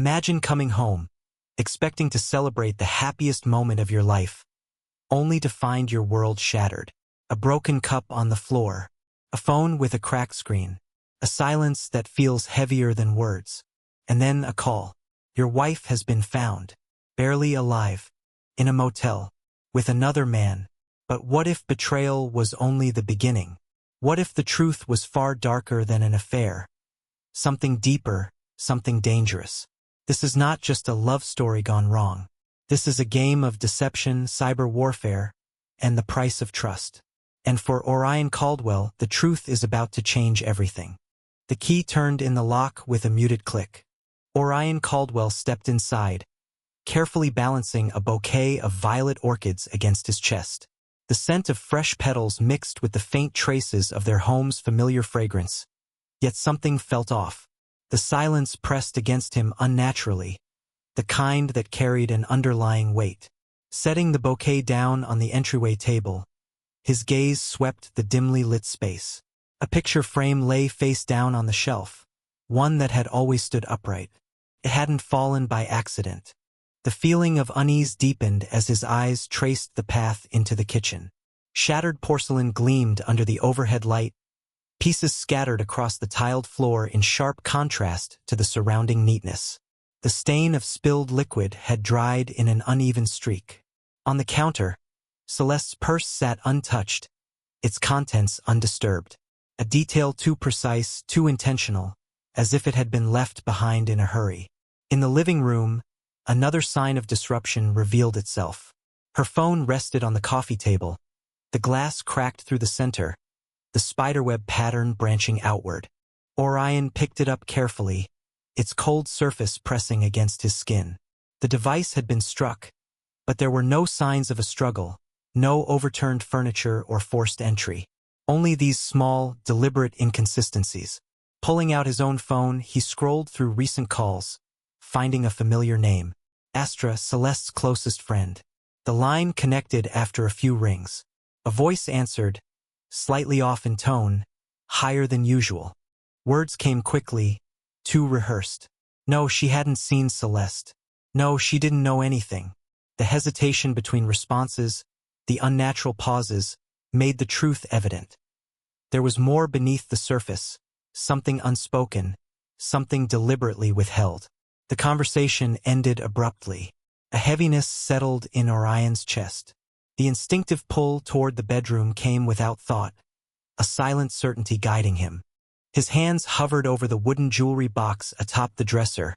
Imagine coming home, expecting to celebrate the happiest moment of your life, only to find your world shattered. A broken cup on the floor, a phone with a cracked screen, a silence that feels heavier than words, and then a call. Your wife has been found, barely alive, in a motel, with another man. But what if betrayal was only the beginning? What if the truth was far darker than an affair? Something deeper, something dangerous. This is not just a love story gone wrong. This is a game of deception, cyber warfare, and the price of trust. And for Orion Caldwell, the truth is about to change everything. The key turned in the lock with a muted click. Orion Caldwell stepped inside, carefully balancing a bouquet of violet orchids against his chest. The scent of fresh petals mixed with the faint traces of their home's familiar fragrance. Yet something felt off. The silence pressed against him unnaturally, the kind that carried an underlying weight. Setting the bouquet down on the entryway table, his gaze swept the dimly lit space. A picture frame lay face down on the shelf, one that had always stood upright. It hadn't fallen by accident. The feeling of unease deepened as his eyes traced the path into the kitchen. Shattered porcelain gleamed under the overhead light, pieces scattered across the tiled floor in sharp contrast to the surrounding neatness. The stain of spilled liquid had dried in an uneven streak. On the counter, Celeste's purse sat untouched, its contents undisturbed. A detail too precise, too intentional, as if it had been left behind in a hurry. In the living room, another sign of disruption revealed itself. Her phone rested on the coffee table, the glass cracked through the center, the spiderweb pattern branching outward. Orion picked it up carefully, its cold surface pressing against his skin. The device had been struck, but there were no signs of a struggle, no overturned furniture or forced entry. Only these small, deliberate inconsistencies. Pulling out his own phone, he scrolled through recent calls, finding a familiar name. Astra, Celeste's closest friend. The line connected after a few rings. A voice answered, slightly off in tone, higher than usual. Words came quickly, too rehearsed. No, she hadn't seen Celeste. No, she didn't know anything. The hesitation between responses, the unnatural pauses, made the truth evident. There was more beneath the surface, something unspoken, something deliberately withheld. The conversation ended abruptly. A heaviness settled in Orion's chest. The instinctive pull toward the bedroom came without thought, a silent certainty guiding him. His hands hovered over the wooden jewelry box atop the dresser,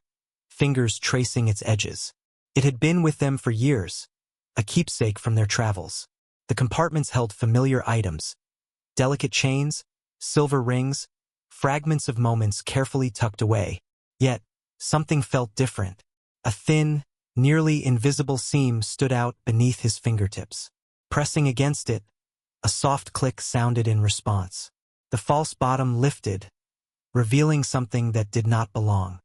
fingers tracing its edges. It had been with them for years, a keepsake from their travels. The compartments held familiar items, delicate chains, silver rings, fragments of moments carefully tucked away. Yet, something felt different. A thin, nearly invisible seam stood out beneath his fingertips. Pressing against it, a soft click sounded in response. The false bottom lifted, revealing something that did not belong.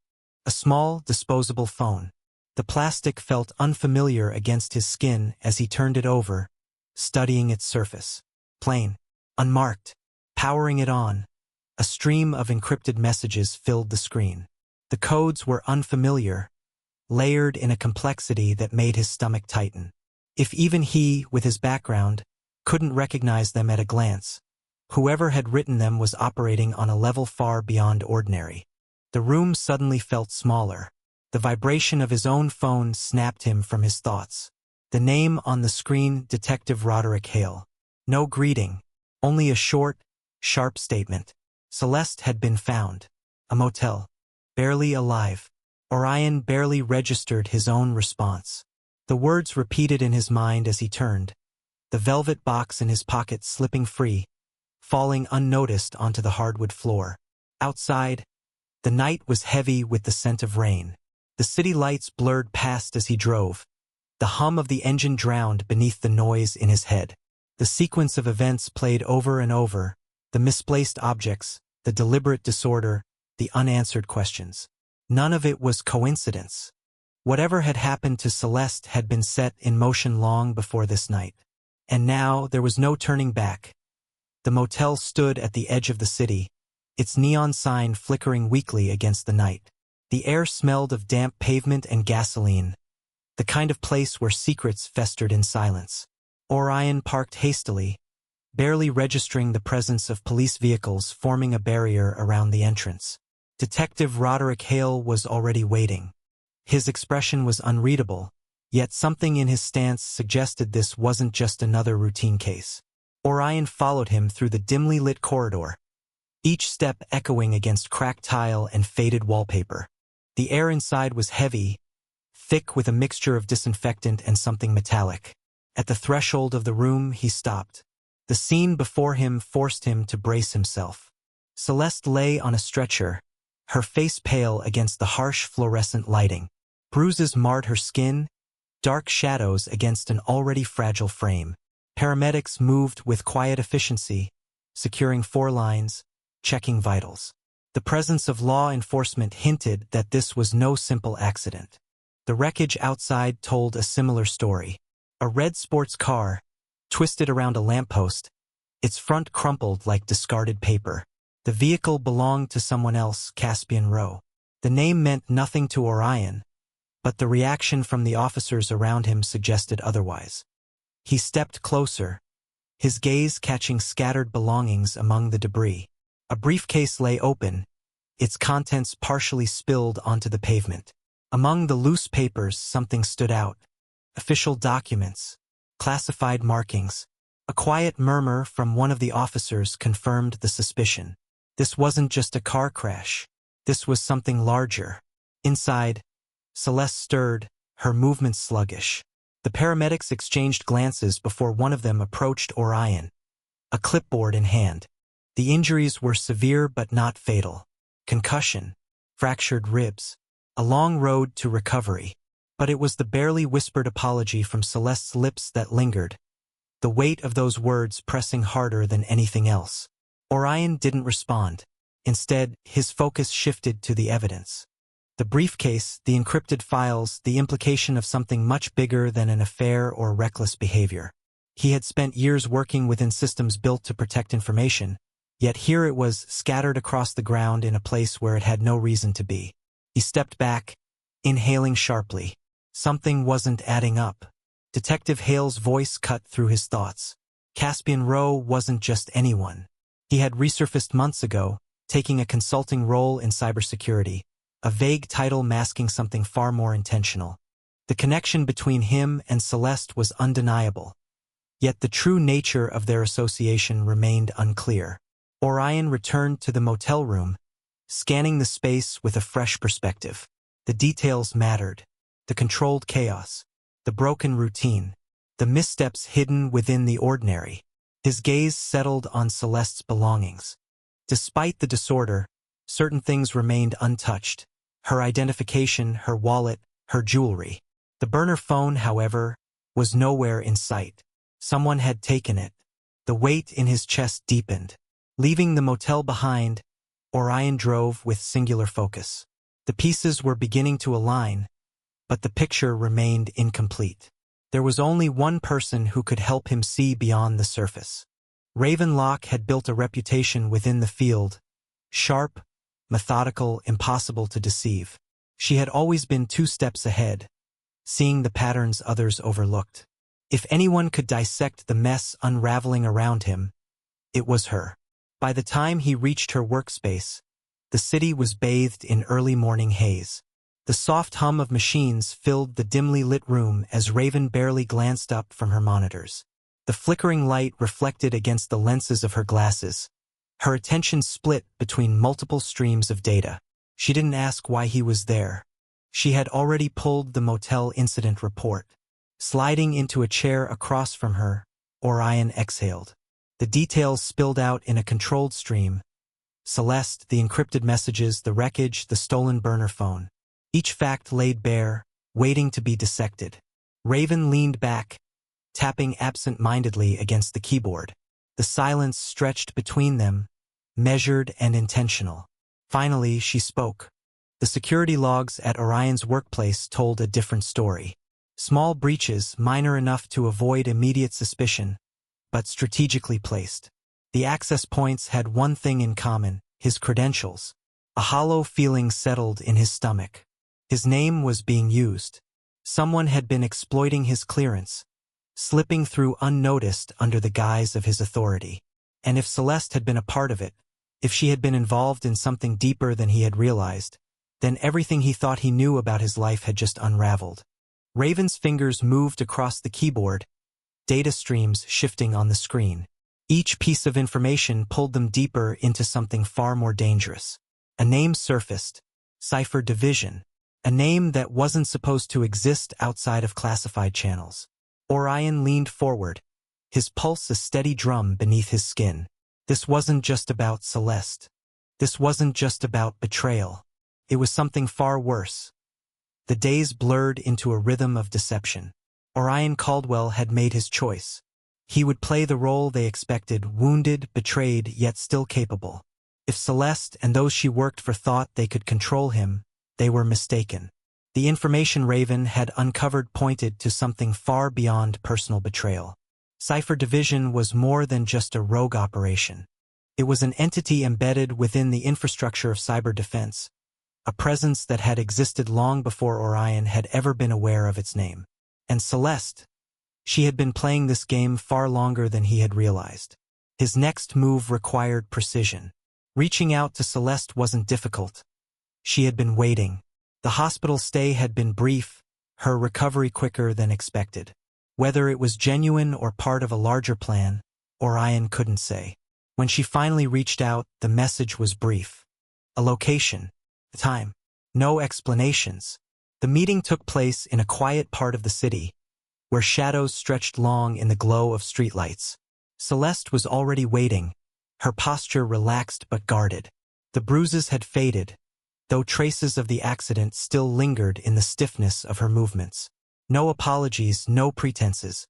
A small, disposable phone. The plastic felt unfamiliar against his skin as he turned it over, studying its surface. Plain, unmarked. Powering it on, a stream of encrypted messages filled the screen. The codes were unfamiliar, layered in a complexity that made his stomach tighten. If even he, with his background, couldn't recognize them at a glance, whoever had written them was operating on a level far beyond ordinary. The room suddenly felt smaller. The vibration of his own phone snapped him from his thoughts. The name on the screen, Detective Roderick Hale. No greeting, only a short, sharp statement. Celeste had been found. A motel. Barely alive. Orion barely registered his own response. The words repeated in his mind as he turned, the velvet box in his pocket slipping free, falling unnoticed onto the hardwood floor. Outside, the night was heavy with the scent of rain. The city lights blurred past as he drove, the hum of the engine drowned beneath the noise in his head. The sequence of events played over and over, the misplaced objects, the deliberate disorder, the unanswered questions. None of it was coincidence. Whatever had happened to Celeste had been set in motion long before this night. And now there was no turning back. The motel stood at the edge of the city, its neon sign flickering weakly against the night. The air smelled of damp pavement and gasoline, the kind of place where secrets festered in silence. Orion parked hastily, barely registering the presence of police vehicles forming a barrier around the entrance. Detective Roderick Hale was already waiting. His expression was unreadable, yet something in his stance suggested this wasn't just another routine case. Orion followed him through the dimly lit corridor, each step echoing against cracked tile and faded wallpaper. The air inside was heavy, thick with a mixture of disinfectant and something metallic. At the threshold of the room, he stopped. The scene before him forced him to brace himself. Celeste lay on a stretcher, her face pale against the harsh fluorescent lighting. Bruises marred her skin, dark shadows against an already fragile frame. Paramedics moved with quiet efficiency, securing 4 lines, checking vitals. The presence of law enforcement hinted that this was no simple accident. The wreckage outside told a similar story. A red sports car, twisted around a lamppost, its front crumpled like discarded paper. The vehicle belonged to someone else, Caspian Rowe. The name meant nothing to Orion, but the reaction from the officers around him suggested otherwise. He stepped closer, his gaze catching scattered belongings among the debris. A briefcase lay open, its contents partially spilled onto the pavement. Among the loose papers, something stood out. Official documents, classified markings. A quiet murmur from one of the officers confirmed the suspicion. This wasn't just a car crash. This was something larger. Inside, Celeste stirred, her movements sluggish. The paramedics exchanged glances before one of them approached Orion, a clipboard in hand. The injuries were severe but not fatal. Concussion, fractured ribs, a long road to recovery. But it was the barely whispered apology from Celeste's lips that lingered, the weight of those words pressing harder than anything else. Orion didn't respond. Instead, his focus shifted to the evidence. The briefcase, the encrypted files, the implication of something much bigger than an affair or reckless behavior. He had spent years working within systems built to protect information, yet here it was scattered across the ground in a place where it had no reason to be. He stepped back, inhaling sharply. Something wasn't adding up. Detective Hale's voice cut through his thoughts. Caspian Rowe wasn't just anyone. He had resurfaced months ago, taking a consulting role in cybersecurity, a vague title masking something far more intentional. The connection between him and Celeste was undeniable, yet the true nature of their association remained unclear. Orion returned to the motel room, scanning the space with a fresh perspective. The details mattered. The controlled chaos, the broken routine, the missteps hidden within the ordinary. His gaze settled on Celeste's belongings. Despite the disorder, certain things remained untouched. Her identification, her wallet, her jewelry. The burner phone, however, was nowhere in sight. Someone had taken it. The weight in his chest deepened. Leaving the motel behind, Orion drove with singular focus. The pieces were beginning to align, but the picture remained incomplete. There was only one person who could help him see beyond the surface. Raven Locke had built a reputation within the field, sharp, methodical, impossible to deceive. She had always been 2 steps ahead, seeing the patterns others overlooked. If anyone could dissect the mess unraveling around him, it was her. By the time he reached her workspace, the city was bathed in early morning haze. The soft hum of machines filled the dimly lit room as Raven barely glanced up from her monitors. The flickering light reflected against the lenses of her glasses. Her attention split between multiple streams of data. She didn't ask why he was there. She had already pulled the motel incident report. Sliding into a chair across from her, Orion exhaled. The details spilled out in a controlled stream. Celeste, the encrypted messages, the wreckage, the stolen burner phone. Each fact laid bare, waiting to be dissected. Raven leaned back, tapping absent-mindedly against the keyboard. The silence stretched between them, measured and intentional. Finally, she spoke. The security logs at Orion's workplace told a different story. Small breaches, minor enough to avoid immediate suspicion, but strategically placed. The access points had one thing in common: his credentials. A hollow feeling settled in his stomach. His name was being used. Someone had been exploiting his clearance, slipping through unnoticed under the guise of his authority. And if Celeste had been a part of it, if she had been involved in something deeper than he had realized, then everything he thought he knew about his life had just unraveled. Raven's fingers moved across the keyboard, data streams shifting on the screen. Each piece of information pulled them deeper into something far more dangerous. A name surfaced, Cipher Division, a name that wasn't supposed to exist outside of classified channels. Orion leaned forward, his pulse a steady drum beneath his skin. This wasn't just about Celeste. This wasn't just about betrayal. It was something far worse. The days blurred into a rhythm of deception. Orion Caldwell had made his choice. He would play the role they expected, wounded, betrayed, yet still capable. If Celeste and those she worked for thought they could control him, they were mistaken. The information Raven had uncovered pointed to something far beyond personal betrayal. Cipher Division was more than just a rogue operation. It was an entity embedded within the infrastructure of cyber defense, a presence that had existed long before Orion had ever been aware of its name. And Celeste, she had been playing this game far longer than he had realized. His next move required precision. Reaching out to Celeste wasn't difficult. She had been waiting. The hospital stay had been brief, her recovery quicker than expected. Whether it was genuine or part of a larger plan, Orion couldn't say. When she finally reached out, the message was brief. A location, a time, no explanations. The meeting took place in a quiet part of the city, where shadows stretched long in the glow of streetlights. Celeste was already waiting, her posture relaxed but guarded. The bruises had faded, though traces of the accident still lingered in the stiffness of her movements. No apologies, no pretenses,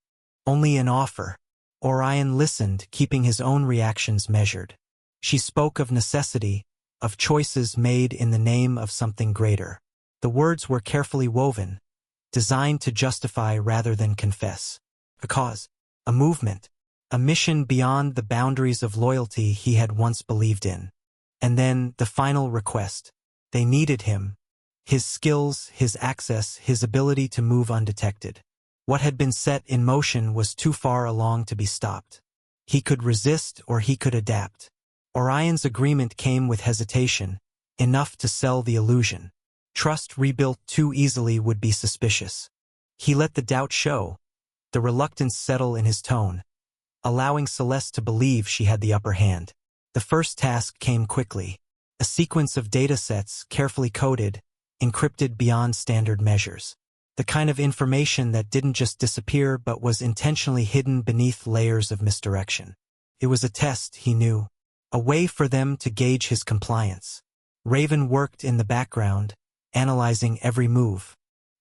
only an offer. Orion listened, keeping his own reactions measured. She spoke of necessity, of choices made in the name of something greater. The words were carefully woven, designed to justify rather than confess. A cause, a movement, a mission beyond the boundaries of loyalty he had once believed in. And then the final request. They needed him. His skills, his access, his ability to move undetected. What had been set in motion was too far along to be stopped. He could resist or he could adapt. Orion's agreement came with hesitation, enough to sell the illusion. Trust rebuilt too easily would be suspicious. He let the doubt show, the reluctance settle in his tone, allowing Celeste to believe she had the upper hand. The first task came quickly. A sequence of data sets, carefully coded, encrypted beyond standard measures. The kind of information that didn't just disappear but was intentionally hidden beneath layers of misdirection. It was a test, he knew, a way for them to gauge his compliance. Raven worked in the background, analyzing every move.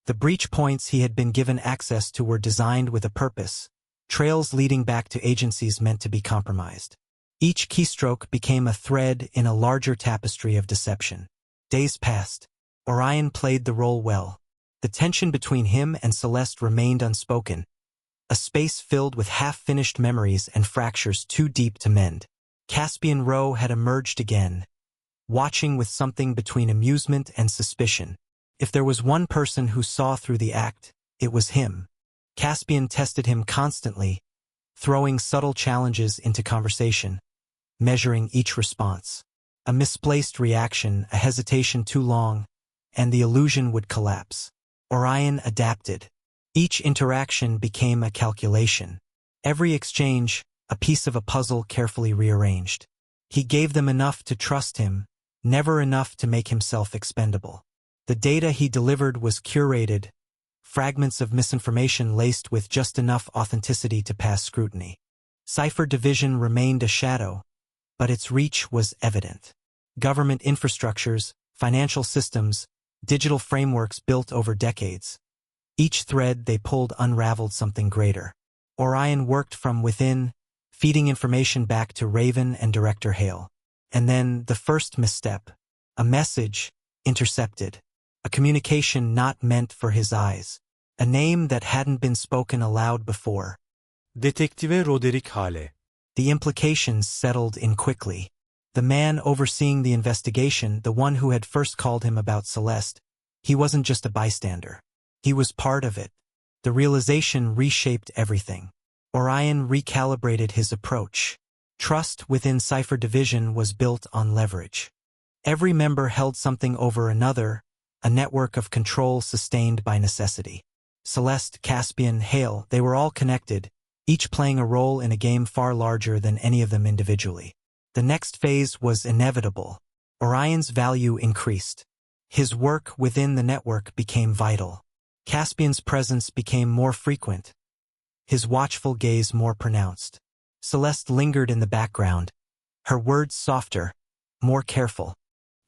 The breach points he had been given access to were designed with a purpose, trails leading back to agencies meant to be compromised. Each keystroke became a thread in a larger tapestry of deception. Days passed. Orion played the role well. The tension between him and Celeste remained unspoken, a space filled with half-finished memories and fractures too deep to mend. Caspian Rowe had emerged again, watching with something between amusement and suspicion. If there was one person who saw through the act, it was him. Caspian tested him constantly, throwing subtle challenges into conversation, measuring each response. A misplaced reaction, a hesitation too long, and the illusion would collapse. Orion adapted. Each interaction became a calculation. Every exchange, a piece of a puzzle carefully rearranged. He gave them enough to trust him, never enough to make himself expendable. The data he delivered was curated, fragments of misinformation laced with just enough authenticity to pass scrutiny. Cipher Division remained a shadow, but its reach was evident. Government infrastructures, financial systems, digital frameworks built over decades. Each thread they pulled unraveled something greater. Orion worked from within, feeding information back to Raven and Director Hale. And then the first misstep, a message intercepted, a communication not meant for his eyes, a name that hadn't been spoken aloud before. Detektive Roderick Hale. The implications settled in quickly. The man overseeing the investigation, the one who had first called him about Celeste, he wasn't just a bystander. He was part of it. The realization reshaped everything. Orion recalibrated his approach. Trust within Cipher Division was built on leverage. Every member held something over another, a network of control sustained by necessity. Celeste, Caspian, Hale, they were all connected, each playing a role in a game far larger than any of them individually. The next phase was inevitable. Orion's value increased. His work within the network became vital. Caspian's presence became more frequent, his watchful gaze more pronounced. Celeste lingered in the background, her words softer, more careful.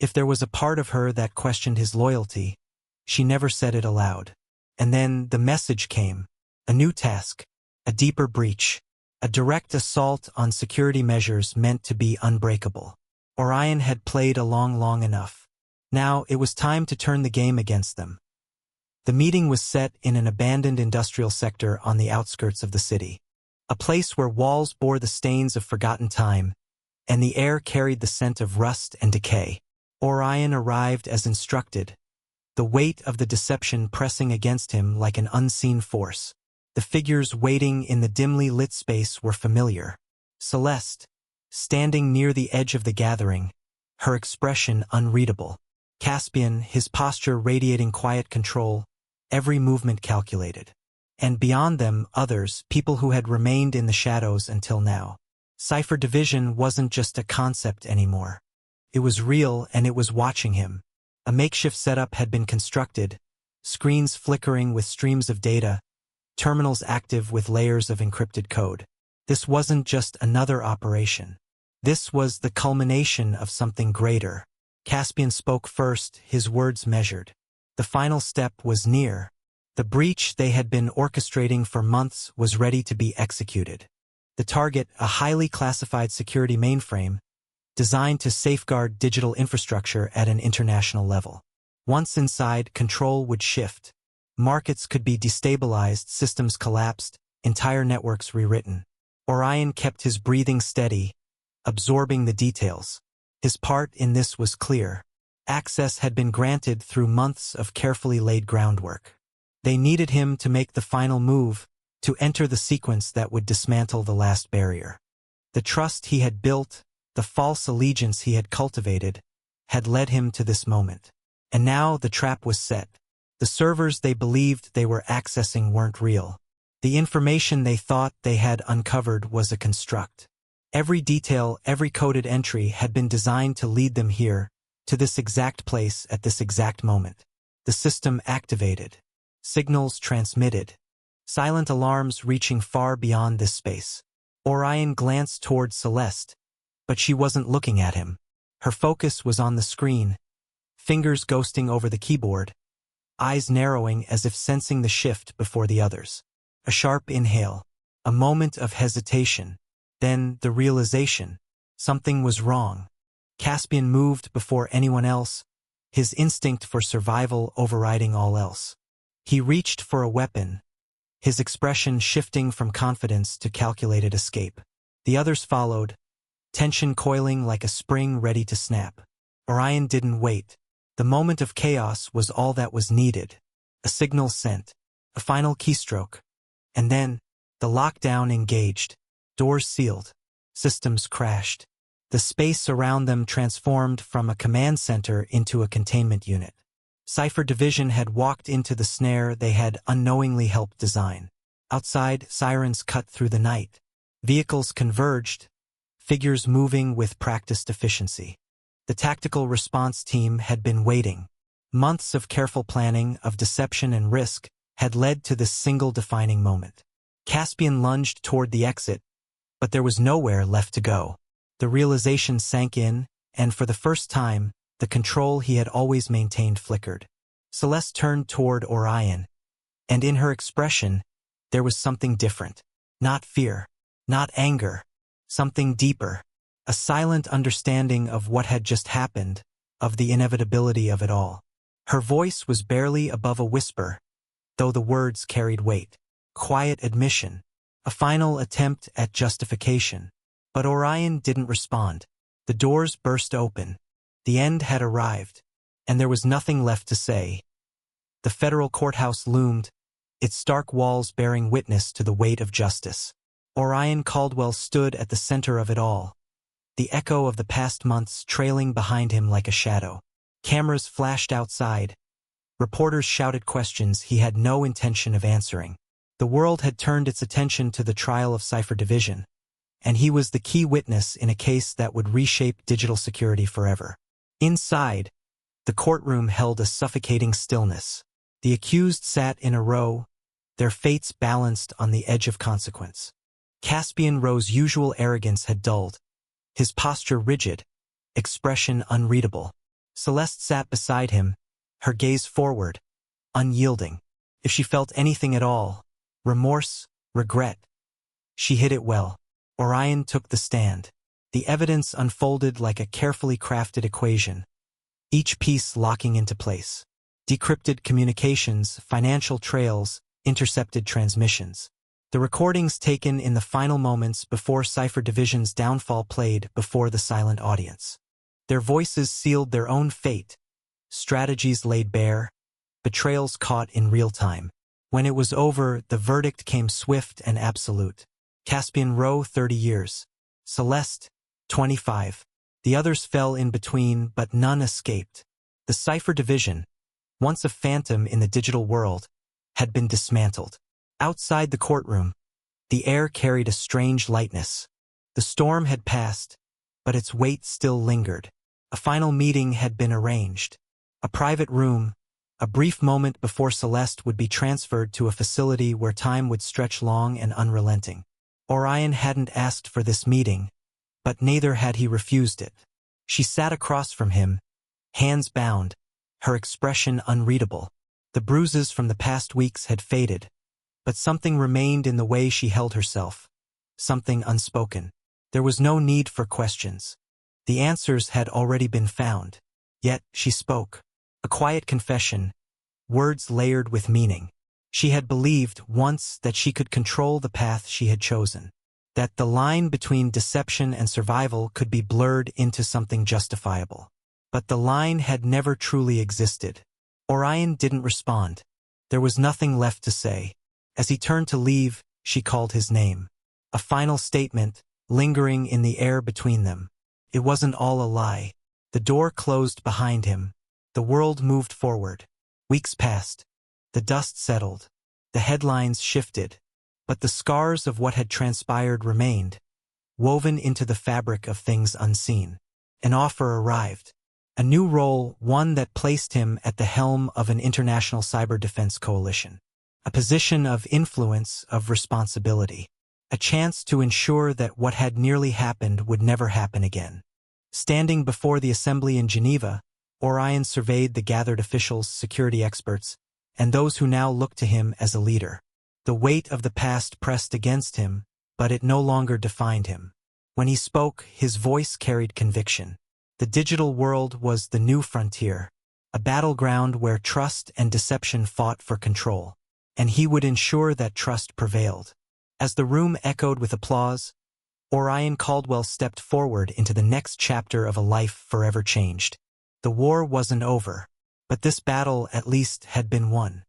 If there was a part of her that questioned his loyalty, she never said it aloud. And then the message came, a new task, a deeper breach, a direct assault on security measures meant to be unbreakable. Orion had played along long enough. Now it was time to turn the game against them. The meeting was set in an abandoned industrial sector on the outskirts of the city, a place where walls bore the stains of forgotten time, and the air carried the scent of rust and decay. Orion arrived as instructed, the weight of the deception pressing against him like an unseen force. The figures waiting in the dimly lit space were familiar. Celeste, standing near the edge of the gathering, her expression unreadable. Caspian, his posture radiating quiet control, every movement calculated. And beyond them, others, people who had remained in the shadows until now. Cipher Division wasn't just a concept anymore. It was real, and it was watching him. A makeshift setup had been constructed, screens flickering with streams of data, terminals active with layers of encrypted code. This wasn't just another operation. This was the culmination of something greater. Caspian spoke first, his words measured. The final step was near. The breach they had been orchestrating for months was ready to be executed. The target, a highly classified security mainframe, designed to safeguard digital infrastructure at an international level. Once inside, control would shift. Markets could be destabilized, systems collapsed, entire networks rewritten. Orion kept his breathing steady, absorbing the details. His part in this was clear. Access had been granted through months of carefully laid groundwork. They needed him to make the final move, to enter the sequence that would dismantle the last barrier. The trust he had built, the false allegiance he had cultivated, had led him to this moment. And now the trap was set. The servers they believed they were accessing weren't real. The information they thought they had uncovered was a construct. Every detail, every coded entry had been designed to lead them here, to this exact place at this exact moment. The system activated. Signals transmitted. Silent alarms reaching far beyond this space. Orion glanced toward Celeste, but she wasn't looking at him. Her focus was on the screen, fingers ghosting over the keyboard, eyes narrowing as if sensing the shift before the others. A sharp inhale, a moment of hesitation, then the realization. Something was wrong. Caspian moved before anyone else, his instinct for survival overriding all else. He reached for a weapon, his expression shifting from confidence to calculated escape. The others followed, tension coiling like a spring ready to snap. Orion didn't wait. The moment of chaos was all that was needed. A signal sent, a final keystroke, and then the lockdown engaged. Doors sealed. Systems crashed. The space around them transformed from a command center into a containment unit. Cipher Division had walked into the snare they had unknowingly helped design. Outside, sirens cut through the night. Vehicles converged, figures moving with practiced efficiency. The tactical response team had been waiting. Months of careful planning, of deception and risk, had led to this single defining moment. Caspian lunged toward the exit, but there was nowhere left to go. The realization sank in, and for the first time, the control he had always maintained flickered. Celeste turned toward Orion, and in her expression, there was something different. Not fear, not anger, something deeper. A silent understanding of what had just happened, of the inevitability of it all. Her voice was barely above a whisper, though the words carried weight. Quiet admission, a final attempt at justification. But Orion didn't respond. The doors burst open. The end had arrived, and there was nothing left to say. The federal courthouse loomed, its stark walls bearing witness to the weight of justice. Orion Caldwell stood at the center of it all, the echo of the past months trailing behind him like a shadow. Cameras flashed outside. Reporters shouted questions he had no intention of answering. The world had turned its attention to the trial of Cipher Division, and he was the key witness in a case that would reshape digital security forever. Inside, the courtroom held a suffocating stillness. The accused sat in a row, their fates balanced on the edge of consequence. Caspian Rowe's usual arrogance had dulled, his posture rigid, expression unreadable. Celeste sat beside him, her gaze forward, unyielding. If she felt anything at all, remorse, regret, she hid it well. Orion took the stand. The evidence unfolded like a carefully crafted equation, each piece locking into place. Decrypted communications, financial trails, intercepted transmissions. The recordings taken in the final moments before Cipher Division's downfall played before the silent audience. Their voices sealed their own fate, strategies laid bare, betrayals caught in real time. When it was over, the verdict came swift and absolute. Caspian Rowe, 30 years. Celeste, 25. The others fell in between, but none escaped. The Cipher Division, once a phantom in the digital world, had been dismantled. Outside the courtroom, the air carried a strange lightness. The storm had passed, but its weight still lingered. A final meeting had been arranged. A private room, a brief moment before Celeste would be transferred to a facility where time would stretch long and unrelenting. Orion hadn't asked for this meeting, but neither had he refused it. She sat across from him, hands bound, her expression unreadable. The bruises from the past weeks had faded, but something remained in the way she held herself, something unspoken. There was no need for questions. The answers had already been found. Yet she spoke. A quiet confession, words layered with meaning. She had believed once that she could control the path she had chosen, that the line between deception and survival could be blurred into something justifiable. But the line had never truly existed. Orion didn't respond. There was nothing left to say. As he turned to leave, she called his name. A final statement, lingering in the air between them. It wasn't all a lie. The door closed behind him. The world moved forward. Weeks passed. The dust settled. The headlines shifted. But the scars of what had transpired remained, woven into the fabric of things unseen. An offer arrived. A new role, one that placed him at the helm of an international cyber defense coalition. A position of influence, of responsibility. A chance to ensure that what had nearly happened would never happen again. Standing before the assembly in Geneva, Orion surveyed the gathered officials, security experts, and those who now looked to him as a leader. The weight of the past pressed against him, but it no longer defined him. When he spoke, his voice carried conviction. The digital world was the new frontier, a battleground where trust and deception fought for control, and he would ensure that trust prevailed. As the room echoed with applause, Orion Caldwell stepped forward into the next chapter of a life forever changed. The war wasn't over, but this battle at least had been won.